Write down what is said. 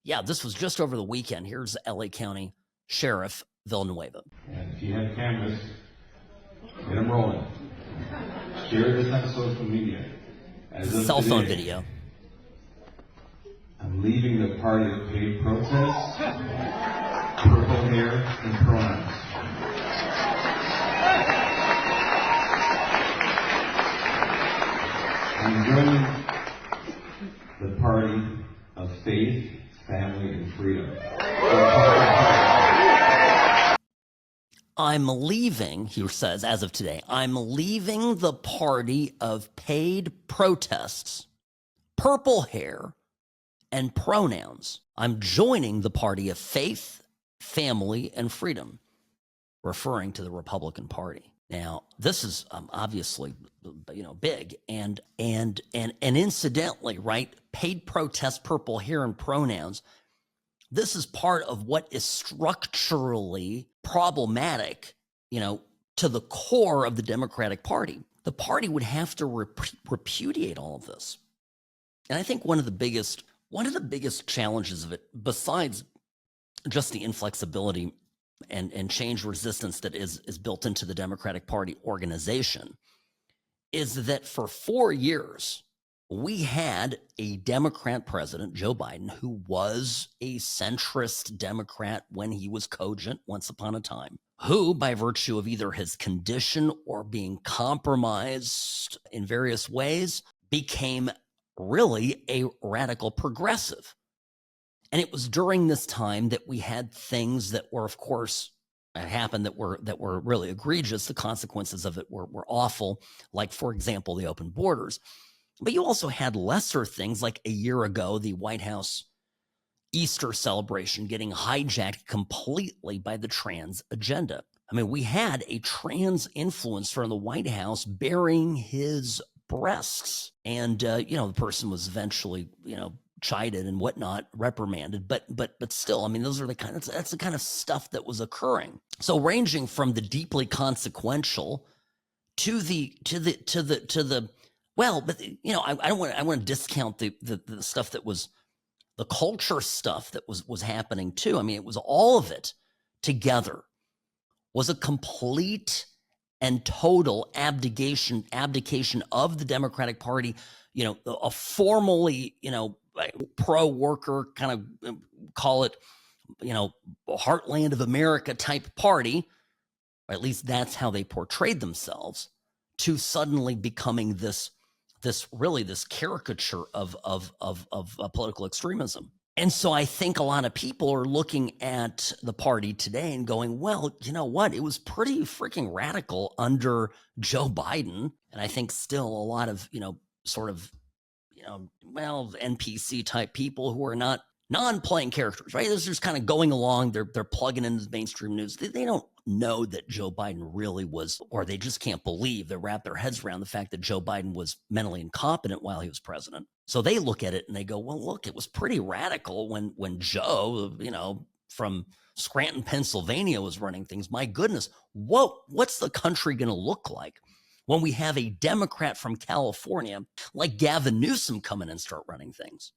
Yeah, this was just over the weekend. Here's LA County Sheriff Villanueva. And if you have cameras, get them rolling. Share this on social media. As of Cell phone today, video. I'm leaving the party of paid protests, purple hair, and pronouns. I'm joining the party of faith, family, and freedom. I'm leaving, he says, as of today, I'm leaving the party of paid protests, purple hair, and pronouns. I'm joining the party of faith, family, and freedom, referring to the Republican Party. Now, this is obviously, big, and incidentally, right? Paid protests, purple hair, and pronouns. This is part of what is structurally problematic, to the core of the Democratic Party. The party would have to repudiate all of this. And I think one of the biggest challenges of it, besides just the inflexibility and change resistance that is built into the Democratic Party organization, is that for 4 years, we had a Democrat president, Joe Biden, who was a centrist Democrat when he was cogent once upon a time, who, by virtue of either his condition or being compromised in various ways, became really a radical progressive. And it was during this time that we had things that were, of course, happened that were really egregious. The consequences of it were awful, like, for example, the open borders. But you also had lesser things, like a year ago, the White House Easter celebration getting hijacked completely by the trans agenda. I mean, we had a trans influencer in the White House bearing his breasts. And, the person was eventually, chided and whatnot, reprimanded. But still, I mean, that's the kind of stuff that was occurring. So ranging from the deeply consequential to the well, but I don't want to discount the stuff that was the culture stuff that was happening too. I mean, it was all of it together was a complete and total abdication of the Democratic Party. A formally, pro-worker kind of call it, heartland of America type party, or at least that's how they portrayed themselves, to suddenly becoming this caricature of political extremism. And so I think a lot of people are looking at the party today and going, well, you know what? It was pretty freaking radical under Joe Biden. And I think still a lot of, NPC type people who are not non-playing characters, right? They're just kind of going along. They're plugging into the mainstream news. They don't know that Joe Biden really was, or they just can't believe, they wrap their heads around the fact that Joe Biden was mentally incompetent while he was president. So they look at it and they go, well, look, it was pretty radical when Joe, from Scranton, Pennsylvania was running things. My goodness, what's the country going to look like when we have a Democrat from California like Gavin Newsom come in and start running things?